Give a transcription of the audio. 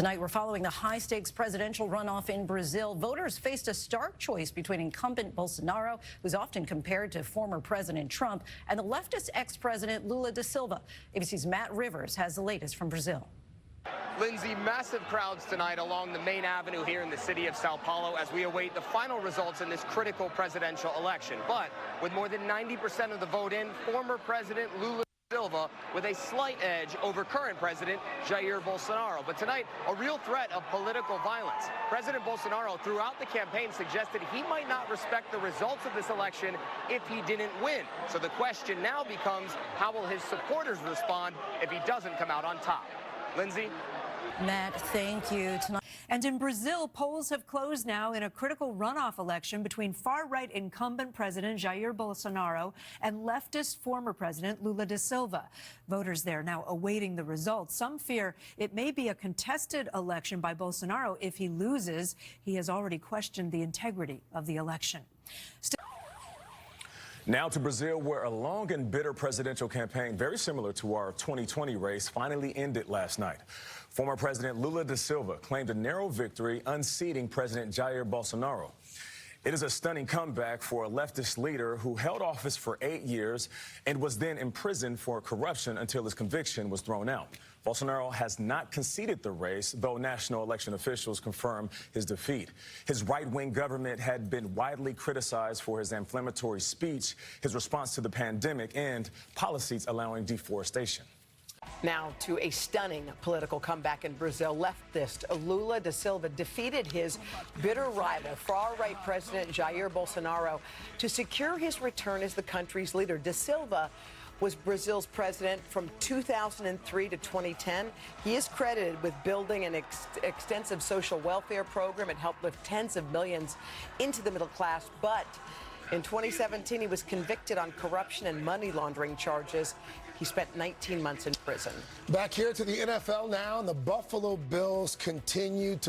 Tonight, we're following the high-stakes presidential runoff in Brazil. Voters faced a stark choice between incumbent Bolsonaro, who's often compared to former President Trump, and the leftist ex-president Lula da Silva. ABC's Matt Rivers has the latest from Brazil. Lindsay, massive crowds tonight along the main avenue here in the city of Sao Paulo as we await the final results in this critical presidential election. But with more than 90% of the vote in, former President Lula da Silva with a slight edge over current President Jair Bolsonaro. But tonight, a real threat of political violence. President Bolsonaro throughout the campaign suggested he might not respect the results of this election if he didn't win. So the question now becomes, how will his supporters respond if he doesn't come out on top? Lindsay? Matt, thank you. Tonight. And in Brazil, polls have closed now in a critical runoff election between far-right incumbent President Jair Bolsonaro and leftist former President Lula da Silva. Voters there now awaiting the results. Some fear it may be a contested election by Bolsonaro if he loses. He has already questioned the integrity of the election. Now to Brazil, where a long and bitter presidential campaign, very similar to our 2020 race, finally ended last night. Former President Lula da Silva claimed a narrow victory, unseating President Jair Bolsonaro. It is a stunning comeback for a leftist leader who held office for 8 years and was then imprisoned for corruption until his conviction was thrown out. Bolsonaro has not conceded the race, though national election officials confirm his defeat. His right-wing government had been widely criticized for his inflammatory speech, his response to the pandemic, and policies allowing deforestation. Now to a stunning political comeback in Brazil. Leftist Lula da Silva defeated his bitter rival, far-right President Jair Bolsonaro, to secure his return as the country's leader. Da Silva was Brazil's president from 2003 to 2010. He is credited with building an extensive social welfare program. It helped lift tens of millions into the middle class. But in 2017, he was convicted on corruption and money laundering charges. He spent 19 months in prison. Back here to the NFL now, and the Buffalo Bills continue to